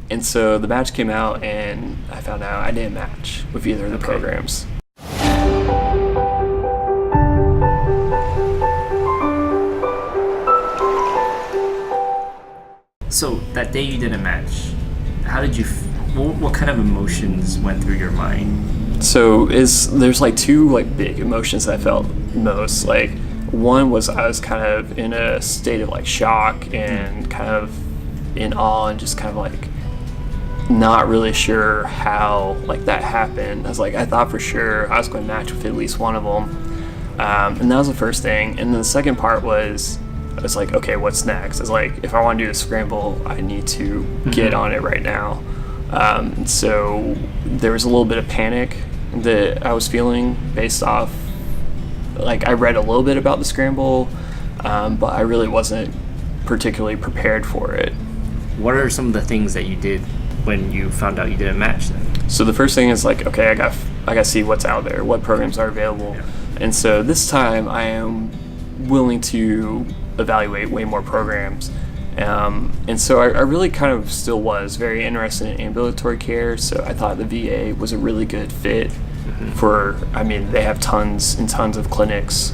And so the match came out, and I found out I didn't match with either of the programs. So that day you didn't match, how did you, what kind of emotions went through your mind? So there's like two like big emotions that I felt most. Like one was I was kind of in a state of like shock and kind of in awe and just kind of like not really sure how like that happened. I thought for sure I was going to match with at least one of them, and that was the first thing. And then the second part was I was like, okay, what's next? It's like if I want to do the Scramble, I need to get on it right now. So there was a little bit of panic that I was feeling based off, like I read a little bit about the Scramble, but I really wasn't particularly prepared for it. What are some of the things that you did when you found out you didn't match then? So the first thing is like, okay, I got to see what's out there, what programs are available. Yeah. And so this time I am willing to evaluate way more programs. And so I really kind of still was very interested in ambulatory care, so I thought the VA was a really good fit for, I mean, they have tons and tons of clinics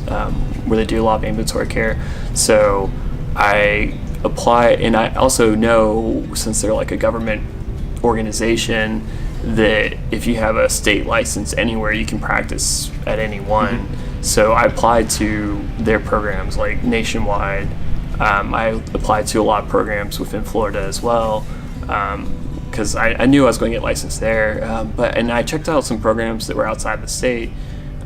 where they do a lot of ambulatory care. So I apply, and I also know, since they're like a government organization, that if you have a state license anywhere, you can practice at any one. So I applied to their programs like nationwide. I applied to a lot of programs within Florida as well, because I knew I was going to get licensed there. And I checked out some programs that were outside the state,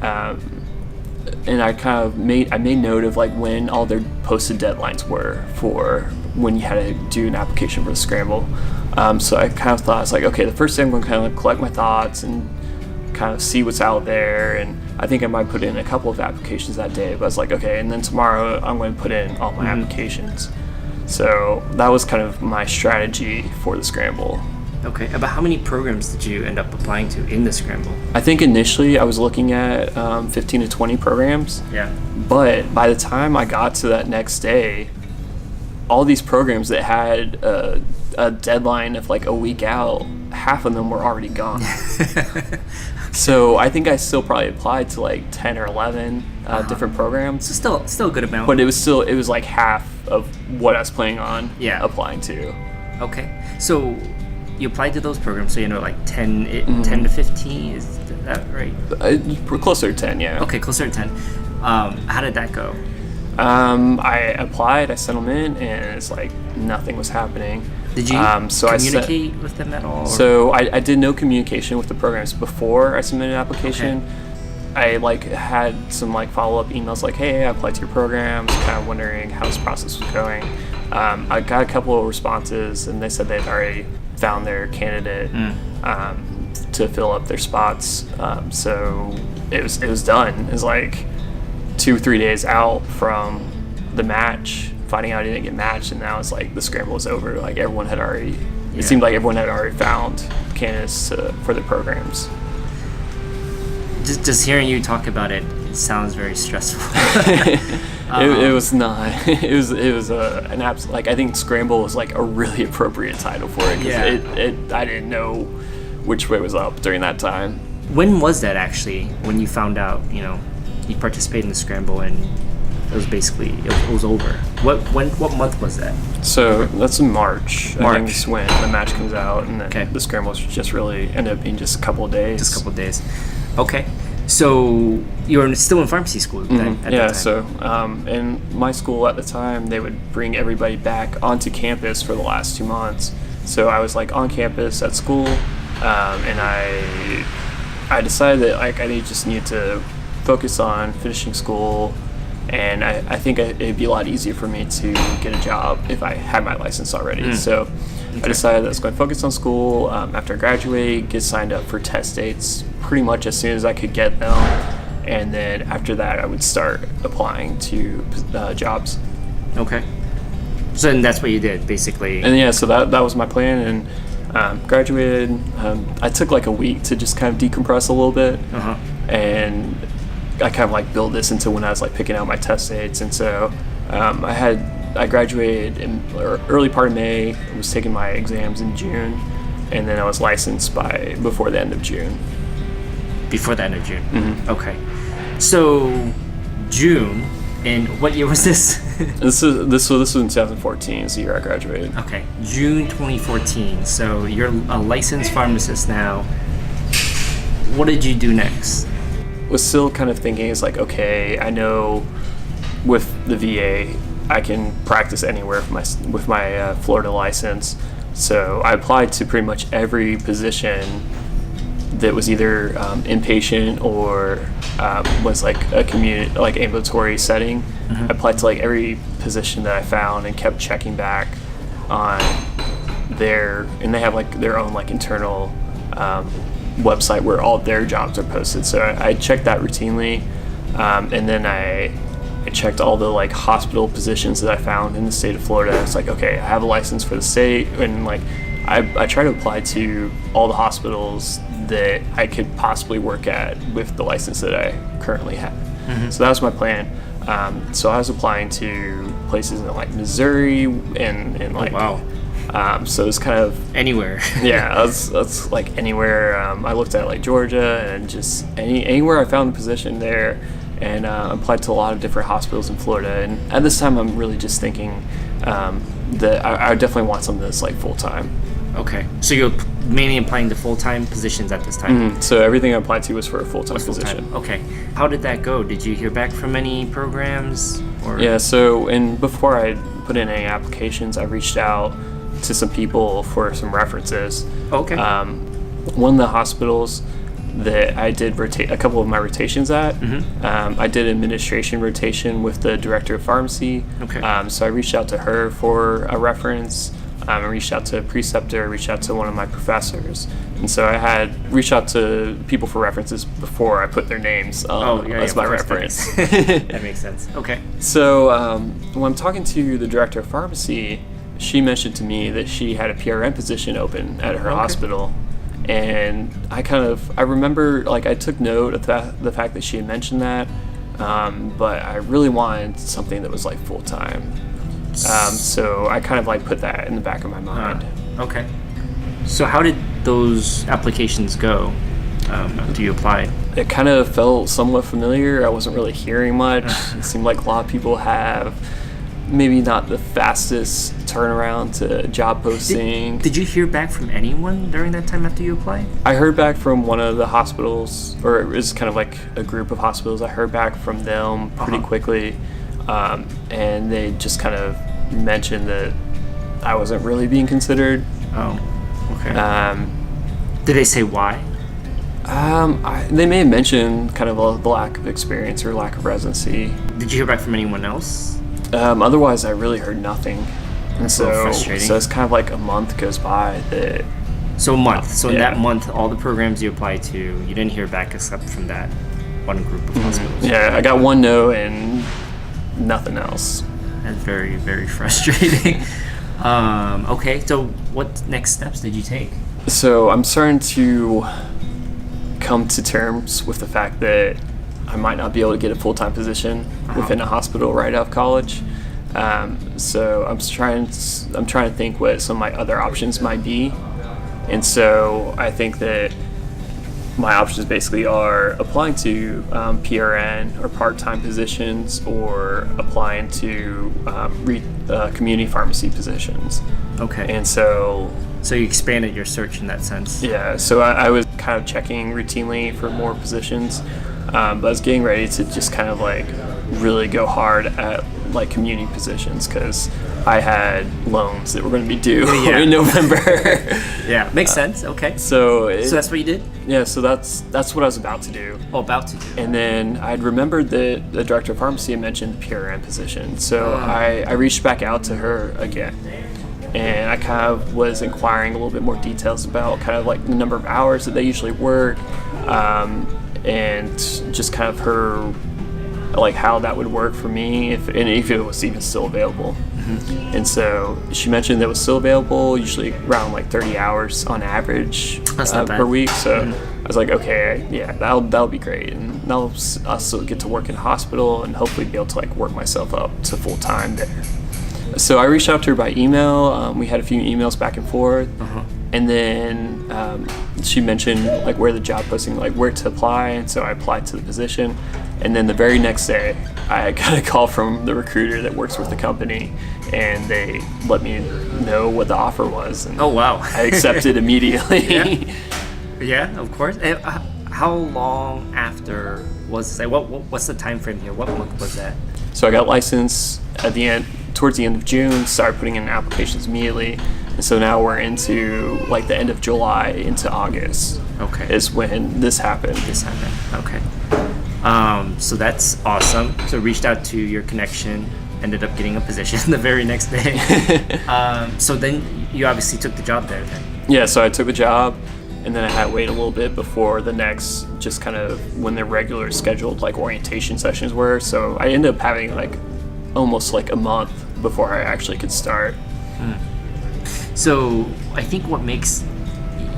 and I kind of made note of like when all their posted deadlines were for when you had to do an application for the Scramble. So I kind of thought, it's like, okay, the first thing I'm going to kind of collect my thoughts and kind of see what's out there, and I think I might put in a couple of applications that day, but I was like, okay, and then tomorrow I'm going to put in all my applications. So that was kind of my strategy for the Scramble. Okay, about how many programs did you end up applying to in the Scramble? I think initially I was looking at 15 to 20 programs. Yeah. But by the time I got to that next day, all these programs that had a deadline of like a week out, half of them were already gone. So I think I still probably applied to like 10 or 11 different programs. So still a good amount. But it was like half of what I was planning on applying to. Okay. So you applied to those programs, so you know, like 10 to 15, is that right? Closer to 10, yeah. Okay, closer to 10. How did that go? I applied, I sent them in, and it's like nothing was happening. Did you communicate with them at all? Or? So I did no communication with the programs before I submitted an application. Okay. I like had some like follow-up emails like, hey, I applied to your programs, kind of wondering how this process was going. I got a couple of responses, and they said they'd already found their candidate to fill up their spots. So it was done. It was like 2-3 days out from the match, finding out I didn't get matched, and now it's like the Scramble was over. Like everyone had already, it seemed like everyone had already found candidates for the programs. Just hearing you talk about it sounds very stressful. It was not. It was an absolute, like, I think Scramble was like a really appropriate title for it, because I didn't know which way was up during that time. When was that actually, when you found out, you know, you participated in the Scramble and it was basically, it was over? What month was that? So that's in March. I think is when the match comes out, and then the Scramble just really ended up being just a couple of days. Okay. So you were still in pharmacy school then, at that time? So in my school at the time, they would bring everybody back onto campus for the last 2 months. So I was like on campus at school, and I decided that like I just needed to focus on finishing school, and I think it'd be a lot easier for me to get a job if I had my license already. So I decided that I was going to focus on school after I graduate, get signed up for test dates pretty much as soon as I could get them, and then after that I would start applying to jobs. Okay. So then that's what you did, basically. And so that was my plan, and graduated. I took like a week to just kind of decompress a little bit, and I kind of like build this into when I was like picking out my test dates. And so I had I graduated in early part of May. I was taking my exams in June, and then I was licensed before the end of June. Before the end of June. Mm-hmm. Okay. So June, and what year was this? This was in 2014. Is the year I graduated. Okay, June 2014. So you're a licensed pharmacist now. What did you do next? Was still kind of thinking, it's like, okay, I know with the VA I can practice anywhere with my Florida license. So I applied to pretty much every position that was either inpatient or was like a community, like ambulatory setting. I applied to like every position that I found and kept checking back on and they have like their own like internal website where all their jobs are posted. So I checked that routinely, and then I checked all the like hospital positions that I found in the state of Florida. It's like, okay, I have a license for the state, and like I try to apply to all the hospitals that I could possibly work at with the license that I currently have. So that was my plan. So I was applying to places in like Missouri and like, oh, wow. So it's kind of anywhere. Yeah, that's like anywhere. I looked at like Georgia and just anywhere I found a position there, and applied to a lot of different hospitals in Florida. And at this time, I'm really just thinking that I definitely want something that's like full time. Okay, so you're mainly applying to full-time positions at this time. So everything I applied to was for a full-time position. Okay, how did that go? Did you hear back from any programs? Or? Yeah, so before I put in any applications, I reached out to some people for some references. Okay. One of the hospitals that I did a couple of my rotations at, I did administration rotation with the director of pharmacy. Okay. So I reached out to her for a reference. I reached out to a preceptor, reached out to one of my professors. And so I had reached out to people for references before I put their names as my reference. That makes sense. Okay. So when I'm talking to the director of pharmacy, she mentioned to me that she had a PRN position open at her hospital. And I remember, like, I took note of the fact that she had mentioned that, but I really wanted something that was like full-time. So I kind of like put that in the back of my mind. Okay. So how did those applications go after you applied? It kind of felt somewhat familiar. I wasn't really hearing much. It seemed like a lot of people have maybe not the fastest turnaround to job posting. Did you hear back from anyone during that time after you applied? I heard back from one of the hospitals, or it was kind of like a group of hospitals. I heard back from them pretty quickly. And they just kind of mentioned that I wasn't really being considered. Oh, okay. Did they say why? They may have mentioned kind of the lack of experience or lack of residency. Did you hear back from anyone else? Otherwise, I really heard nothing. And That's a little frustrating. So it's kind of like a month goes by that. So a month. So in that month, all the programs you applied to, you didn't hear back except from that one group of hospitals. Yeah, I got one no and nothing else. That's very, very frustrating. Okay, so what next steps did you take? So I'm starting to come to terms with the fact that I might not be able to get a full-time position within a hospital right out of college. So I'm trying to think what some of my other options might be. And so I think that my options basically are applying to PRN or part-time positions, or applying to community pharmacy positions. Okay. And so you expanded your search in that sense. Yeah, so I was kind of checking routinely for more positions, but I was getting ready to just kind of like really go hard at like community positions because I had loans that were going to be due in November. Yeah, makes sense. Okay. So that's what you did? Yeah, so that's what I was about to do. Oh, about to do. And then I'd remembered that the director of pharmacy had mentioned the PRN position. So I reached back out to her again. And I kind of was inquiring a little bit more details about kind of like the number of hours that they usually work, and just kind of her, like how that would work for me if it was even still available. And so she mentioned that it was still available, usually around like 30 hours on average per week. So I was like, okay, yeah, that'll be great, and I'll still get to work in a hospital and hopefully be able to like work myself up to full time there. So I reached out to her by email. We had a few emails back and forth. And then she mentioned like where the job posting, like where to apply, and so I applied to the position. And then the very next day, I got a call from the recruiter that works with the company, and they let me know what the offer was. And oh wow! I accepted immediately. Yeah, of course. And how long after was like what's the time frame here? What month was that? So I got licensed towards the end of June. Started putting in applications immediately. And so now we're into like the end of July into August. Okay. Is when this happened. Okay. So that's awesome. So reached out to your connection, ended up getting a position the very next day. So then you obviously took the job there then. Yeah, so I took the job, and then I had to wait a little bit before the next, just kind of when the regular scheduled like orientation sessions were. So I ended up having like almost like a month before I actually could start. So I think what makes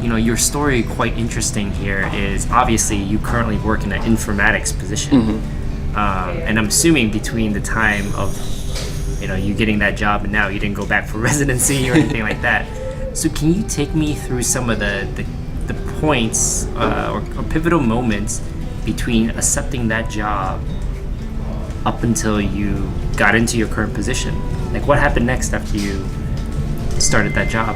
your story quite interesting here is obviously you currently work in an informatics position, and I'm assuming between the time of you getting that job and now you didn't go back for residency or anything like that. So can you take me through some of the points or pivotal moments between accepting that job up until you got into your current position? Like what happened next after you started that job?